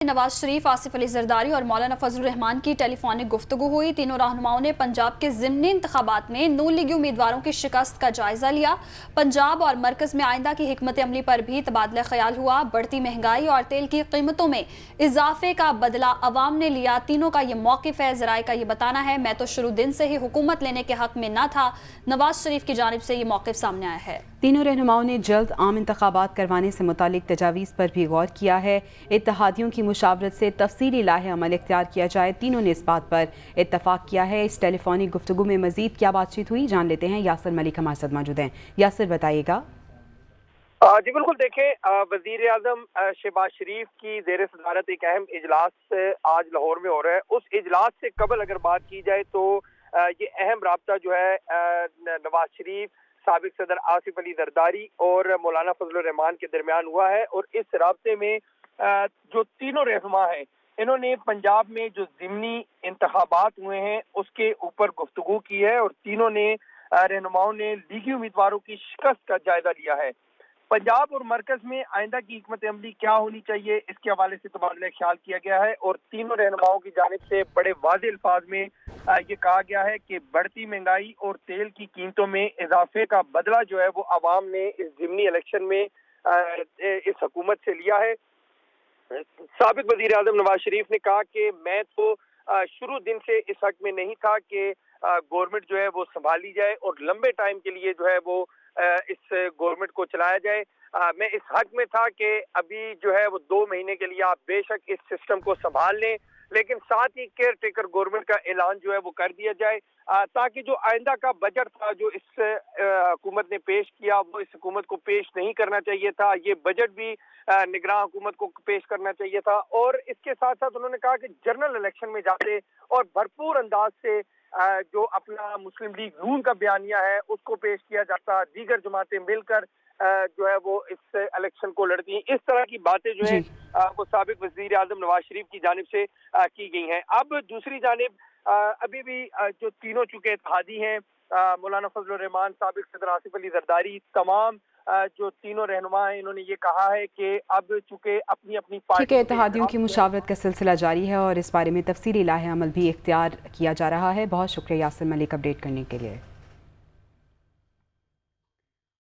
नवाज शरीफ, आसिफ अली जरदारी और मौलाना फजलुर रहमान की टेलीफोनिक गुफ्तगू हुई। तीनों रहनुमाओं ने पंजाब के ज़िमनी इंतखाबात में नून लीगी उम्मीदवारों की शिकस्त का जायजा लिया। पंजाब और मरकज में आइंदा की हिकमत अमली पर भी तबादला ख्याल हुआ। बढ़ती महंगाई और तेल की कीमतों में इजाफे का बदला अवाम ने लिया। तीनों का ये मौक़िफ़ है। ज़राए का ये बताना है, मैं तो शुरू दिन से ही हुकूमत लेने के हक में न था। नवाज शरीफ की जानिब से ये मौक़िफ़ सामने आया है। तीनों रहनुमाओं ने जल्द आम इंतखाबात करवाने से मुतालिक तजावीज़ पर भी गौर किया है। इत्तेहादियों की मुशावरत से तफसीली लाहे अमल इख्तियार किया जाए। तीनों ने इस बात पर इत्तफाक किया है। इस टेलीफोनिक गुफ्तगू में मजीद क्या बातचीत हुई, जान लेते हैं। यासिर मलिक हमारे साथ मौजूद हैं। यासिर, बताइएगा। जी बिल्कुल, देखें, वजीर आजम शहबाज शरीफ की जेर सदारत एक अहम इजलास आज लाहौर में हो रहा है। उस इजलास से कबल अगर बात की जाए तो ये अहम राब्ता जो है नवाज शरीफ, साबिक सदर आसिफ अली जरदारी और मौलाना फजलुर रहमान के दरमियान हुआ है। और इस राब्ते में जो तीनों रहनुमा हैं, इन्होंने पंजाब में जो ज़िमनी इंतखाबात हुए हैं उसके ऊपर गुफ्तगू की है। और तीनों ने रहनुमाओं ने लीगी उम्मीदवारों की शिकस्त का जायजा लिया है। पंजाब और मरकज में आइंदा की हिकमत अमली क्या होनी चाहिए, इसके हवाले से तबादला ख्याल किया गया है। और तीनों रहनुमाओं की जानिब से बड़े वाज़ेह अल्फाज में ये कहा गया है कि बढ़ती महंगाई और तेल की कीमतों में इजाफे का बदला जो है वो अवाम ने इस ज़िमनी इलेक्शन में इस हुकूमत से लिया है। साबिक वजीर आजम नवाज शरीफ ने कहा कि मैं तो शुरू दिन से इस हक में नहीं था कि गवर्नमेंट जो है वो संभाली जाए और लंबे टाइम के लिए जो है वो इस गवर्नमेंट को चलाया जाए। मैं इस हक में था कि अभी जो है वो 2 महीने के लिए आप बेशक इस सिस्टम को संभाल लें, लेकिन साथ ही केयर टेकर गवर्नमेंट का ऐलान जो है वो कर दिया जाए, ताकि जो आइंदा का बजट था जो इस हुकूमत ने पेश किया वो इस हुकूमत को पेश नहीं करना चाहिए था। ये बजट भी निगरान हुकूमत को पेश करना चाहिए था। और इसके साथ साथ उन्होंने कहा कि जनरल इलेक्शन में जाते और भरपूर अंदाज से जो अपना मुस्लिम लीग नून का बयानिया है उसको पेश किया जाता, दीगर जमातें मिलकर जो है वो इस इलेक्शन को लड़ती हैं। इस तरह की बातें जो है वो साबिक वजीर आजम नवाज शरीफ की जानिब से की गई हैं। अब दूसरी जानिब अभी भी जो तीनों चुके इत्तेहादी हैं, मौलाना फजलुर रहमान, साबिक सदर आसिफ अली जरदारी, तमाम जो तीनों रहनुमा हैं, इन्होंने ये कहा है कि अब चूंकि अपनी अपनी ठीक है, इत्तेहादियों की मुशावरत का सिलसिला जारी है और इस बारे में तफसीली लाहे अमल भी इख्तियार किया जा रहा है। बहुत शुक्रिया यासिर मलिक अपडेट करने के लिए।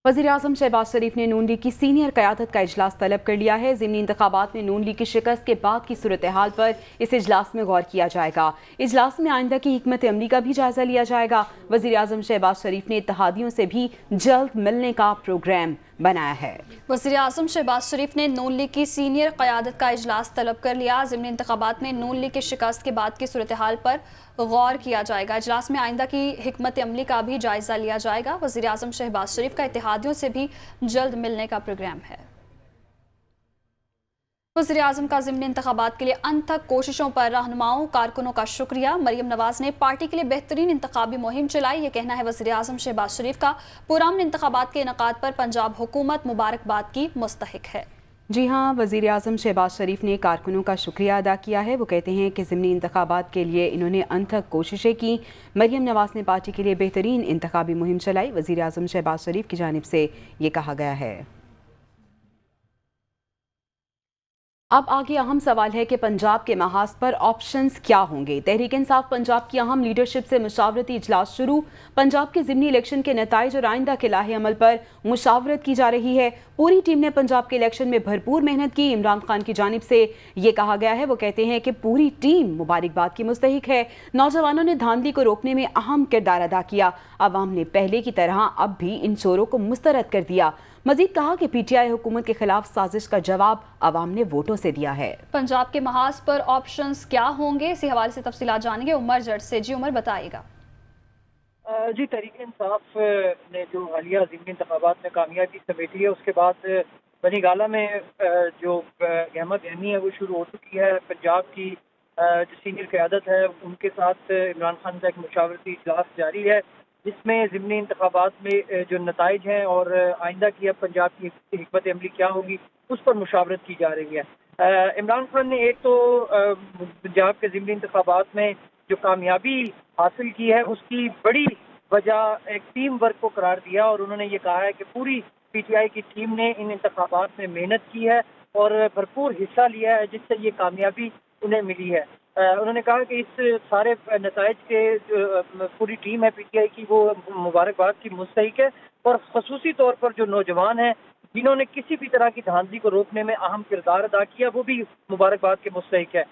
वज़ीर आज़म शहबाज शरीफ ने नून लीग की सीनियर क़यादत का इजलास तलब कर लिया है। ज़िमनी इंतखाबात में नून लीग की शिकस्त के बाद की सूरत हाल पर इस इजलास में गौर किया जाएगा। इजलास में आइंदा की हिकमत अमली का भी जायजा लिया जाएगा। वज़ीर आज़म शहबाज शरीफ ने इत्तेहादियों से भी जल्द मिलने का प्रोग्राम बनाया है। वज़ीर आज़म शहबाज शरीफ ने नून लीग की सीनियर क़यादत का इजलास तलब कर लिया। ज़िमनी इंतखाबात में नून लीग की शिकस्त के बाद की सूरत हाल पर गौर किया जाएगा। इजलास में आइंदा की हिकमत अमली का भी जायजा लिया जाएगा। वज़ीर आज़म शहबाज शरीफ का इत्तेहादियों से भी जल्द मिलने का प्रोग्राम है। वज़ीर आज़म का ज़िमनी इंतखाबात के लिए अनथक कोशिशों पर रहनुमाओं कारकुनों का शुक्रिया। मरियम नवाज ने पार्टी के लिए बेहतरीन इंतखाबी मुहिम चलाई। ये कहना है वज़ीर आज़म शहबाज शरीफ का। पुरअमन इंतखाबात के इनेकाद पर पंजाब हुकूमत मुबारकबाद की मुस्तहिक है। जी हाँ, वज़ीर आज़म शहबाज शरीफ ने कारकुनों का शुक्रिया अदा किया है। वो कहते हैं कि ज़िमनी इंतखाबात के लिए इन्होंने अनथक कोशिशें की। मरियम नवाज ने पार्टी के लिए बेहतरीन इंतखाबी मुहिम चलाई। वज़ीर आज़म शहबाज शरीफ की जानिब से ये कहा गया है। अब आगे अहम सवाल है कि पंजाब के महाज पर ऑप्शंस क्या होंगे। तहरीक इंसाफ पंजाब की अहम लीडरशिप से मुशावरती इजलास शुरू। पंजाब के ज़िमनी इलेक्शन के नताइज और आइंदा के लाहे अमल पर मुशावरत की जा रही है। पूरी टीम ने पंजाब के इलेक्शन में भरपूर मेहनत की। इमरान खान की जानिब से ये कहा गया है, वो कहते हैं कि पूरी टीम मुबारकबाद की मुस्तहिक है। नौजवानों ने धांधली को रोकने में अहम किरदार अदा किया। अवाम ने पहले की तरह अब भी इन चोरों को मुस्तरद कर दिया। मजीद कहा कि पीटीआई हुकूमत के खिलाफ साजिश का जवाब अवाम ने वोटों से दिया है। पंजाब के महाज पर ऑप्शंस क्या होंगे, इसी हवाले से तफसीलात जानेंगे उमर जट से। जी उमर, बताइएगा। जी, तहरीक इंसाफ ने जो हालिया ज़िमनी इंतखाबात में कामयाबी समेटी है उसके बाद बनी गाला में जो गहमा गहमी है वो शुरू हो चुकी है। पंजाब की जो सीनियर क़यादत है उनके साथ इमरान खान का एक मुशावरती इजलास जारी है, जिसमें ज़िमनी इंतखाबात में जो नताइज हैं और आइंदा की अब पंजाब की हिकमत अमली क्या होगी उस पर मुशावरत की जा रही है। इमरान खान ने एक तो पंजाब के ज़िमनी इंतखाबात में जो कामयाबी हासिल की है उसकी बड़ी वजह एक टीम वर्क को करार दिया और उन्होंने ये कहा है कि पूरी पीटीआई की टीम ने इन इंतखाबात में मेहनत की है और भरपूर हिस्सा लिया है, जिससे ये कामयाबी उन्हें मिली है। उन्होंने कहा कि इस सारे नताइज के पूरी टीम है पीटीआई की, वो मुबारकबाद की मुस्तहिक है, और खसूसी तौर पर जो नौजवान हैं जिन्होंने किसी भी तरह की धांधली को रोकने में अहम किरदार अदा किया, वो भी मुबारकबाद के मुस्तहिक है।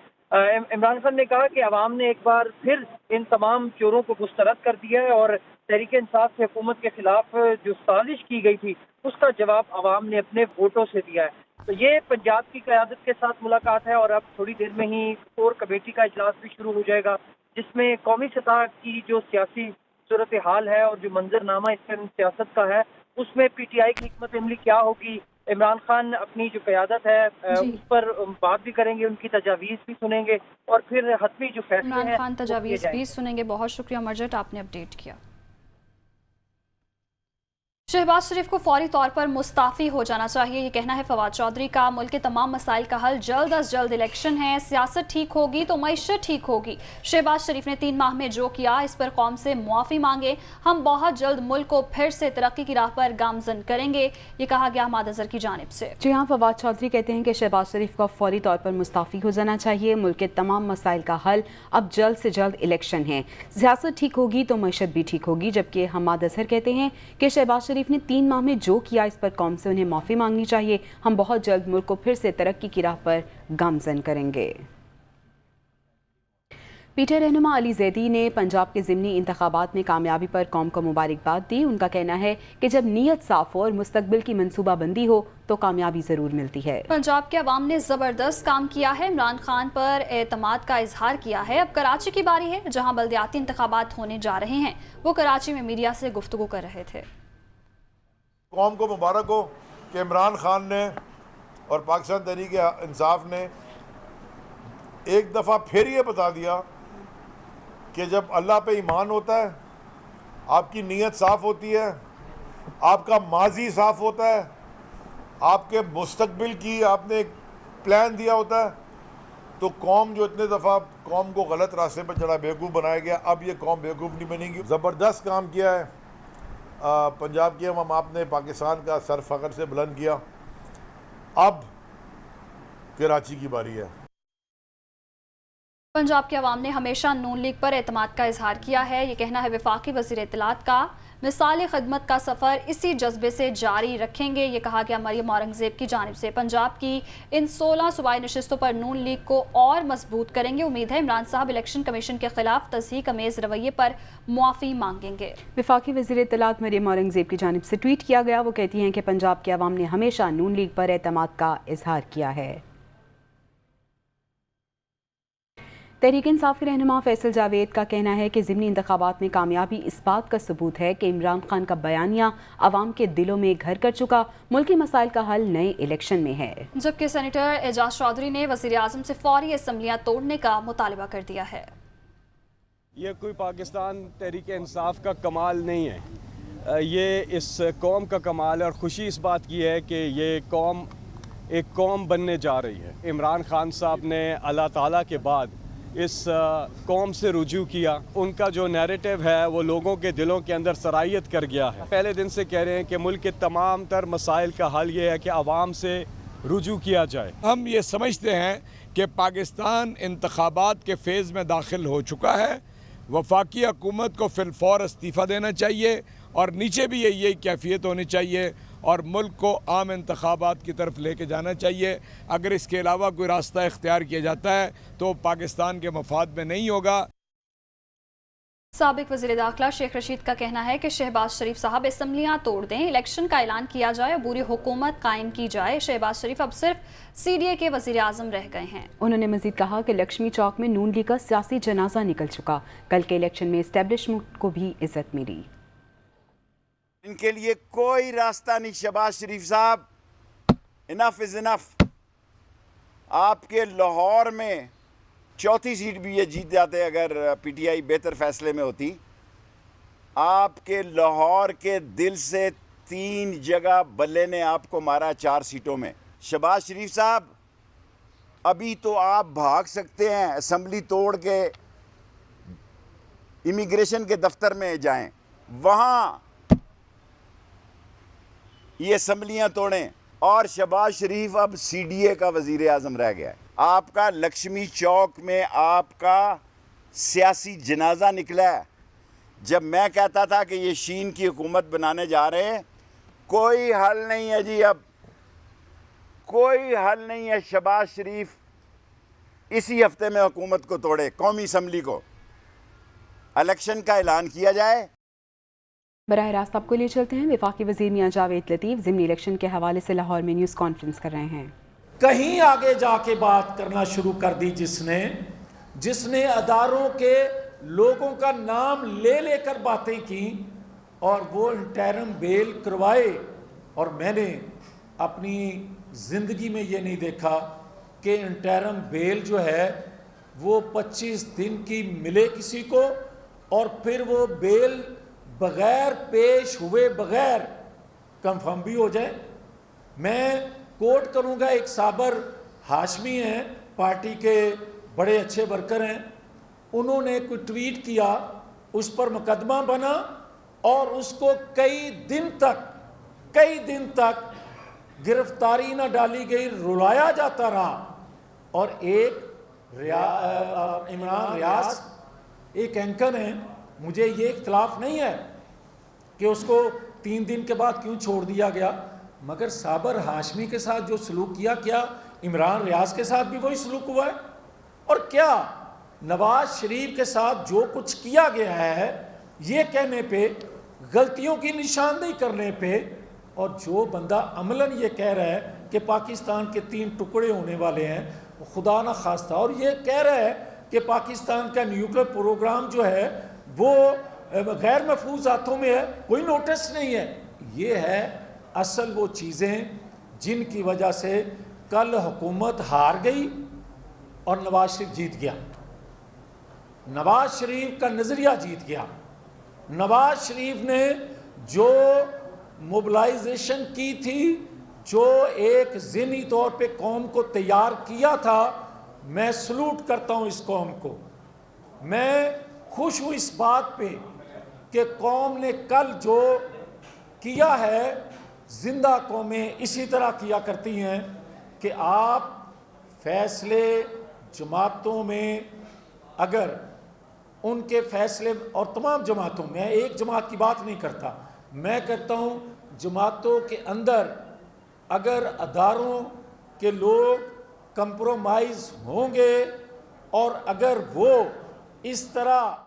इमरान खान ने कहा कि अवाम ने एक बार फिर इन तमाम चोरों को मुस्तरद कर दिया है, और तहरीक इंसाफ से हुकूमत के खिलाफ जो साजिश की गई थी उसका जवाब अवाम ने अपने वोटों से दिया है। तो ये पंजाब की क़यादत के साथ मुलाकात है, और अब थोड़ी देर में ही कोर कमेटी का इजलास भी शुरू हो जाएगा, जिसमें कौमी सतह की जो सियासी सूरत हाल है और जो मंजरनामा इस टाइम सियासत का है, उसमें पीटीआई की हिकमत अमली क्या होगी, इमरान खान अपनी जो क़यादत है उस पर बात भी करेंगे, उनकी तजावीज़ भी सुनेंगे, और फिर हतमी जो फैसले हैं इमरान खान वो किए तजावीज़ भी जाएंगे। सुनेंगे। बहुत शुक्रिया मर्जट, आपने अपडेट किया। शहबाज शरीफ को फौरी तौर पर मुस्ताफ़ी हो जाना चाहिए, ये कहना है फवाद चौधरी का। मुल्क के तमाम मसाइल का हल जल्द अज जल्द इलेक्शन है, सियासत ठीक होगी तो मईशत ठीक होगी। शहबाज शरीफ ने 3 माह में जो किया इस पर कौम से मुआफ़ी मांगे। हम बहुत जल्द मुल्क को फिर से तरक्की की राह पर गामजन करेंगे, ये कहा गया हमाद अज़हर की जानिब से। जी हाँ, फवाद चौधरी कहते हैं कि शहबाज शरीफ को फौरी तौर पर मुस्ताफ़ी हो जाना चाहिए। मुल्क के तमाम मसाइल का हल अब जल्द से जल्द इलेक्शन है, सियासत ठीक होगी तो मईशत भी ठीक होगी। जबकि हमाद अज़हर कहते हैं कि शहबाज शरीफ ने 3 माह में जो किया इस पर कौम से उन्हें माफ़ी मांगनी चाहिए। हम बहुत जल्द मुल्क को फिर से तरक्की की राह पर गामजन करेंगे। पीटीआई रहनुमा अली जैदी ने पंजाब के ज़िमनी इंतखाबात में कामयाबी पर कौम को मुबारकबाद दी। उनका कहना है कि जब नीयत साफ हो और मुस्तकबिल की मनसूबाबंदी हो तो कामयाबी ज़रूर मिलती है। पंजाब के अवाम ने ज़बरदस्त काम किया है, इमरान खान पर एतमाद का इजहार किया है। अब कराची की बारी है, जहाँ बल्दियाती इंतखाबात होने जा रहे हैं। वो कराची में मीडिया से गुफ्तगू कर रहे थे। कौम को मुबारक हो कि इमरान खान ने और पाकिस्तान तहरीक इंसाफ ने एक दफ़ा फिर ये बता दिया कि जब अल्लाह पे ईमान होता है, आपकी नीयत साफ़ होती है, आपका माजी साफ़ होता है, आपके मुस्तकबिल की आपने एक प्लान दिया होता है, तो कौम जो इतने दफ़ा कौम को गलत रास्ते पर चढ़ा, बेवकूफ़ बनाया गया, अब ये कौम बेवकूफ़ नहीं बनेगी। ज़बरदस्त काम किया है पंजाब की अवाम, आपने पाकिस्तान का सर फ़ख्र से बुलंद किया। अब कराची की बारी है। पंजाब के अवाम ने हमेशा नून लीग पर एतमाद का इजहार किया है, ये कहना है वफाकी वज़ीर इत्तलात का। मिसाल खिदमत का सफ़र इसी जज्बे से जारी रखेंगे, ये कहा गया मरियम औरंगज़ेब की जानिब से। पंजाब की इन 16 सूबाई नशिस्तों पर नून लीग को और मजबूत करेंगे। उम्मीद है इमरान साहब इलेक्शन कमीशन के खिलाफ तज़हीक अमेज़ रवैये पर मुआफ़ी मांगेंगे। वफाकी वज़ीर इत्तलात मरियम औरंगज़ेब की जानिब से ट्वीट किया गया। वो कहती हैं कि पंजाब के अवाम ने हमेशा नून लीग पर एतमाद का इजहार किया है। तहरीक इंसाफ के रहनुमा फैसल जावेद का कहना है कि ज़िमनी इंतखाबात में कामयाबी इस बात का सबूत है कि इमरान खान का बयानिया अवाम के दिलों में घर कर चुका। मुल्की मसाइल का हल नए इलेक्शन में है। जबकि सेनेटर एजाज चौधरी ने वज़ीर आज़म से फौरी असम्बलियाँ तोड़ने का मुतालबा कर दिया है। ये कोई पाकिस्तान तहरीक इंसाफ का कमाल नहीं है, ये इस कौम का कमाल है, और ख़ुशी इस बात की है कि ये कौम एक कौम बनने जा रही है। इमरान खान साहब ने अल्लाह ताला के बाद इस कौम से रुजू किया। उनका जो नैरेटिव है वो लोगों के दिलों के अंदर सराहियत कर गया है। पहले दिन से कह रहे हैं कि मुल्क के तमाम तर मसाइल का हल ये है कि आवाम से रुजू किया जाए। हम ये समझते हैं कि पाकिस्तान इंतखाबात के फेज़ में दाखिल हो चुका है। वफाकी हुकूमत को फिलफौर इस्तीफ़ा देना चाहिए, और नीचे भी यही कैफियत होनी चाहिए, और मुल्क को आम इंतखाबात की तरफ लेके जाना चाहिए। अगर इसके अलावा कोई रास्ता इख्तियार किया जाता है तो पाकिस्तान के मफाद में नहीं होगा। साबिक वज़ीर दाखिला शेख रशीद का कहना है कि शहबाज शरीफ साहब असम्बलियाँ तोड़ दें, इलेक्शन का ऐलान किया जाए और पूरी हुकूमत कायम की जाए। शहबाज शरीफ अब सिर्फ CDA के वज़ीर आज़म रह गए हैं। उन्होंने मजीद कहा कि लक्ष्मी चौक में नून लीग का सियासी जनाजा निकल चुका। कल के इलेक्शन में एस्टेब्लिशमेंट को भी इज्जत मिली। इनके लिए कोई रास्ता नहीं। शहबाज शरीफ साहब, इनफ इज इनफ। आपके लाहौर में चौथी सीट भी ये जीत जाते अगर PTI बेहतर फैसले में होती। आपके लाहौर के दिल से 3 जगह बल्ले ने आपको मारा 4 सीटों में। शहबाज शरीफ साहब, अभी तो आप भाग सकते हैं, असम्बली तोड़ के इमिग्रेशन के दफ्तर में जाएं, वहाँ ये असम्बलियाँ तोड़ें। और शहबाज शरीफ अब CDA का वज़ीर आज़म रह गया है। आपका लक्ष्मी चौक में आपका सियासी जनाजा निकला है। जब मैं कहता था कि ये शीन की हुकूमत बनाने जा रहे हैं, कोई हल नहीं है जी, अब कोई हल नहीं है। शहबाज शरीफ इसी हफ्ते में हुकूमत को तोड़े, कौमी असम्बली को इलेक्शन का ऐलान किया जाए। बराह रास्त आपको ले चलते हैं। वफाकी वज़ीर मियां जावेद लतीफ़ ज़िमनी इलेक्शन के हवाले से लाहौर में न्यूज़ कॉन्फ्रेंस कर रहे हैं। कहीं आगे जाके बात करना शुरू कर दी जिसने अदारों के लोगों का नाम ले लेकर बातें की और वो इंटरिम बेल करवाए। और मैंने अपनी ज़िंदगी में ये नहीं देखा कि इंटरिम बेल जो है वो 25 दिन की मिले किसी को और फिर वो बेल बग़ैर पेश हुए बग़ैर कंफर्म भी हो जाए। मैं कोट करूंगा, एक साबर हाशमी हैं, पार्टी के बड़े अच्छे वर्कर हैं, उन्होंने कोई ट्वीट किया, उस पर मुकदमा बना और उसको कई दिन तक गिरफ्तारी ना डाली गई, रुलाया जाता रहा। और एक इमरान रियाज एक एंकर हैं, मुझे ये इख्तलाफ नहीं है कि उसको 3 दिन के बाद क्यों छोड़ दिया गया, मगर साबर हाशमी के साथ जो सलूक किया, क्या इमरान रियाज के साथ भी वही सलूक हुआ है? और क्या नवाज शरीफ के साथ जो कुछ किया गया है, ये कहने पे, गलतियों की निशानदेही करने पे, और जो बंदा अमलन ये कह रहा है कि पाकिस्तान के 3 टुकड़े होने वाले हैं, खुदा ना खास्ता, और ये कह रहा है कि पाकिस्तान का न्यूक्लियर प्रोग्राम जो है वो गैर महफूज हाथों में है, कोई नोटिस नहीं है। ये है असल वो चीज़ें जिनकी वजह से कल हुकूमत हार गई और नवाज शरीफ जीत गया। नवाज शरीफ का नज़रिया जीत गया। नवाज शरीफ ने जो मोबिलाइजेशन की थी, जो एक ज़हनी तौर पे कौम को तैयार किया था, मैं सलूट करता हूँ इस कौम को। मैं खुश हूँ इस बात पे कि कौम ने कल जो किया है, जिंदा कौमें इसी तरह किया करती हैं कि आप फैसले जमातों में, अगर उनके फैसले, और तमाम जमातों में, मैं एक जमात की बात नहीं करता, मैं कहता हूँ जमातों के अंदर अगर अदारों के लोग कंप्रोमाइज़ होंगे और अगर वो इस तरह।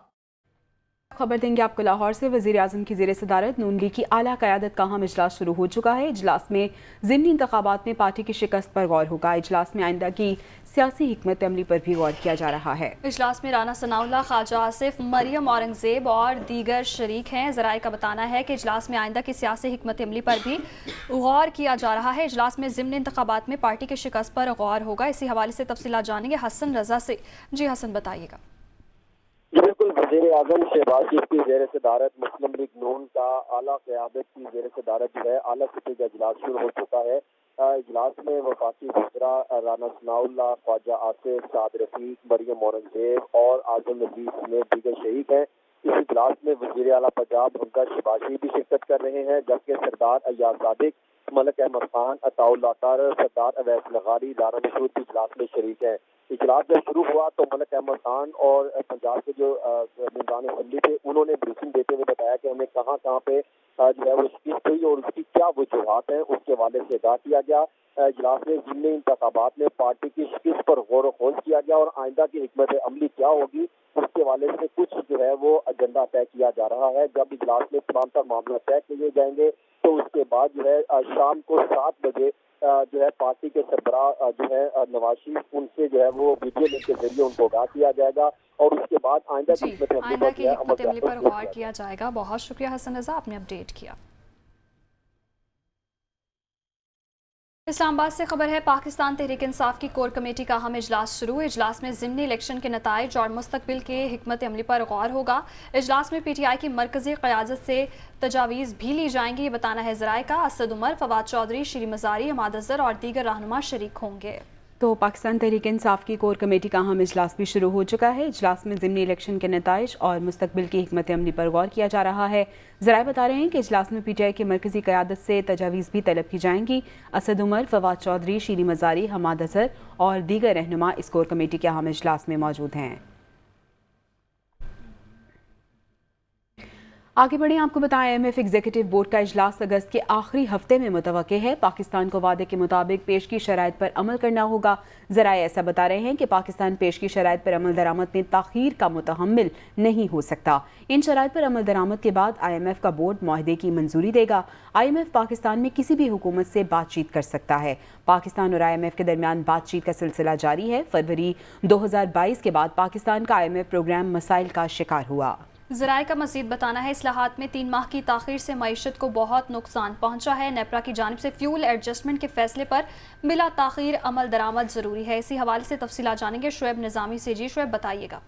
खबर देंगे आपको लाहौर से। वज़ीर आज़म की ज़ेर सदारत नून लीग की आला क़यादत का अहम इजलास शुरू हो चुका है। इजलास में ज़िमनी इंतखाबात में पार्टी की शिकस्त पर गौर होगा। इजलास में आइंदा की सियासी हिकमत अमली पर भी गौर किया जा रहा है। इजलास में राना सनाउल्लाह, ख्वाजा आसिफ, मरियम औरंगजेब और दीगर शरीक हैं। ज़राए का बताना है कि इजलास में आइंदा की सियासी हिकमत अमली पर भी गौर किया जा रहा है। इजलास में ज़िमनी इंतखाबात में पार्टी की शिकस्त पर गौर होगा। इसी हवाले से तफसीलात जानेंगे हसन रजा से। जी हसन, बताइएगा। बिल्कुल, वज़ीर आज़म शहबाज शरीफ की ज़ेर सदारत मुस्लिम लीग नून का आला क़यादत की ज़ेर सदारत जो है आला सतह का इजलास शुरू हो चुका है। इजलास में वफाकी वज़रा राना सनाउल्लाह, ख्वाजा आसिफ, साद रफीक, मरियम औरंगजेब और आज़म नज़ीर समेत दीगर शरीक हैं। इस इजलास में वज़ीर आला पंजाब हमजा शहबाज शरीफ भी शिरकत कर रहे हैं, जबकि सरदार अय्याज सादिक, मलिक अहमद खान, अताउल्लाह तारर, सरदार अवैस लगारी, लारा मसूद भी इजलास में शरीक हैं। इजलास जब शुरू हुआ तो मलिक अहमद खान और पंजाब के जो मेज़बान असम्बली थे, उन्होंने ब्रीफिंग देते हुए बताया कि हमें कहाँ कहाँ पे जो है वो शिकस्त हुई और उसकी क्या वजूहात हैं, उसके हवाले से आगाह किया गया। इजलास में ज़िमनी इंतखाबात में पार्टी की शिकस्त पर गौर व खोज किया गया और आइंदा की हिकमत अमली क्या होगी, उसके हवाले से कुछ जो है वो एजेंडा तय किया जा रहा है। जब इजलास में तमाम तर मामला तय किए जाएंगे तो उसके बाद जो है शाम को 7 बजे जो है पार्टी के सरबराह जो है नवाज शरीफ, उनसे जो है वो वीडियो लिंक के जरिए उनको आगाह किया जाएगा और उसके बाद आइंदा की हिकमत अमली पर गौर किया जाएगा। बहुत शुक्रिया हसन रजा, आपने अपडेट किया। इस्लामाबाद से खबर है, पाकिस्तान तहरीक इंसाफ की कोर कमेटी का अहम इजलास शुरू। इजलास में ज़िमनी इलेक्शन के नताइज और मुस्तकबिल के हिकमत अमली पर गौर होगा। इजलास में PTI की मरकजी क़यादत से तजावीज़ भी ली जाएंगी। ये बताना है ज़राए का। असद उमर, फवाद चौधरी, शीरी मज़ारी, अहमद अज़हर और दीगर रहनुमा शरीक होंगे। तो पाकिस्तान तहरीक इंसाफ की कोर कमेटी का अहम इजलास भी शुरू हो चुका है। इजलास में ज़िमनी इलेक्शन के नताइज और मुस्तकबिल की हिकमत अमली पर गौर किया जा रहा है। ज़राए बता रहे हैं कि इजलास में PTI की मरकज़ी क़यादत से तजावीज़ भी तलब की जाएंगी। असद उमर, फवाद चौधरी, शीरी मज़ारी, हमाद अज़हर और दीगर रहनुमा इस कोर कमेटी के अहम इजलास में मौजूद हैं। आगे बढ़े, आपको बताएं IMF एग्जीक्यूटिव बोर्ड का इजलास अगस्त के आखिरी हफ्ते में मुतवक्के है। पाकिस्तान को वादे के मुताबिक पेश की शराइत पर अमल करना होगा। ज़राए ऐसा बता रहे हैं कि पाकिस्तान पेश की शराइत पर अमल दरामद में ताख़ीर का मुतहम्मिल नहीं हो सकता। इन शराइत पर अमल दरामद के बाद IMF का बोर्ड मुआहदे की मंजूरी देगा। IMF पाकिस्तान में किसी भी हुकूमत से बातचीत कर सकता है। पाकिस्तान और IMF के दरमियान बातचीत का सिलसिला जारी है। फरवरी 2022 के बाद पाकिस्तान का IMF प्रोग्राम मसाइल का शिकार हुआ। ज़राए का मज़ीद बताना है, इस्लाहात में 3 माह की ताख़ीर से मईशत को बहुत नुकसान पहुंचा है। नेपरा की जानिब से फ्यूल एडजस्टमेंट के फैसले पर बिला ताख़ीर अमल दरामद ज़रूरी है। इसी हवाले से तफसीलात जानेंगे शुएब निज़ामी से। जी शुएब, बताइएगा।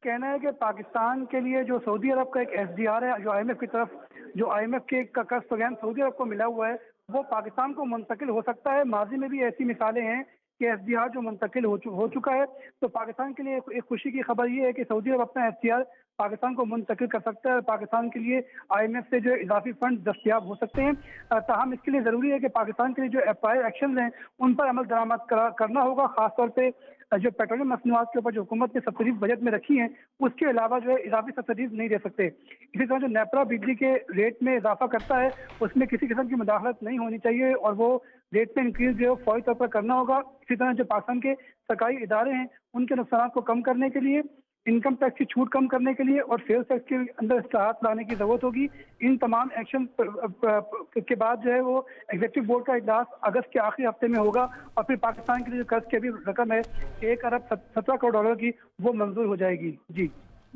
कहना है कि पाकिस्तान के लिए जो सऊदी अरब का एक SDR है, जो IMF की तरफ जो IMF के का कर्ज प्रोग्राम सऊदी अरब को मिला हुआ है, वो पाकिस्तान को मुंतकिल हो सकता है। माजी में भी ऐसी मिसालें हैं कि SDR जो मुंतकिल हो चुका है। तो पाकिस्तान के लिए एक खुशी की खबर ये है कि सऊदी अरब अपना SDR पाकिस्तान को मुंतकिल कर सकता है। पाकिस्तान के लिए IMF से जो इजाफी फंड दस्तियाब हो सकते हैं। ताहम इसके लिए ज़रूरी है कि पाकिस्तान के लिए जो प्रायर एक्शन हैं उन पर अमल दरामद करना होगा। ख़ासतौर पर जो पेट्रोलियम मसनूआत के ऊपर जो हुकूमत ने सब्सिडीज बजट में रखी हैं, उसके अलावा जो है इजाफी सब्सिडीज नहीं दे सकते। इसी तरह जो नेपरा बिजली के रेट में इजाफा करता है, उसमें किसी किस्म की मुदाखलत नहीं होनी चाहिए और वो रेट में इंक्रीज जो है फौरी तौर पर करना होगा। इसी तरह जो पाकिस्तान के सरकारी इदारे हैं, उनके नुकसान को कम करने के लिए, इनकम टैक्स की छूट कम करने के लिए और सेल्स टैक्स के अंदर इस्लाहात लाने की ज़रूरत होगी। इन तमाम एक्शन के बाद जो है वो एग्जीक्यूटिव बोर्ड का इजलास अगस्त के आखिरी हफ्ते में होगा और फिर पाकिस्तान के लिए जो कर्ज की अभी रकम है $1 अरब 17 करोड़ डॉलर की, वो मंजूर हो जाएगी।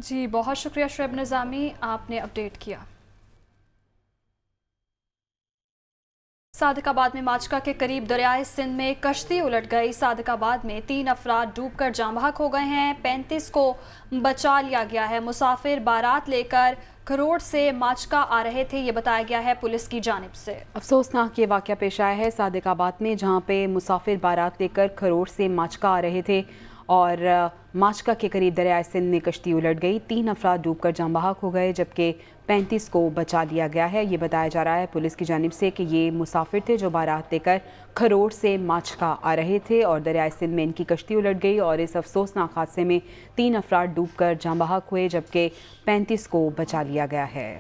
जी बहुत शुक्रिया शुएब निज़ामी, आपने अपडेट किया। सादिकाबाद में माचका के करीब दरियाए सिंध में कश्ती उलट गई। सादिकाबाद में 3 अफराद डूबकर जाँ बहक हो गए हैं। 35 को बचा लिया गया है। मुसाफिर बारात लेकर खरोड़ से माचका आ रहे थे, ये बताया गया है पुलिस की जानिब से। अफसोसनाक ये वाक़या पेश आया है सादिकाबाद में, जहाँ पे मुसाफिर बारात लेकर खरोड़ से माचका आ रहे थे और माचका के करीब दरियाए सिंध में कश्ती उलट गई। 3 अफराद डूबकर जाँ बहक हो गए जबकि 35 को बचा लिया गया है। ये बताया जा रहा है पुलिस की जानिब से कि ये मुसाफिर थे जो बारात लेकर खरोड़ से माचका आ रहे थे और दरियाए सिंध में इनकी कश्ती उलट गई और इस अफसोसनाक हादसे में 3 अफराद डूबकर जाँ बहक हुए जबकि 35 को बचा लिया गया है।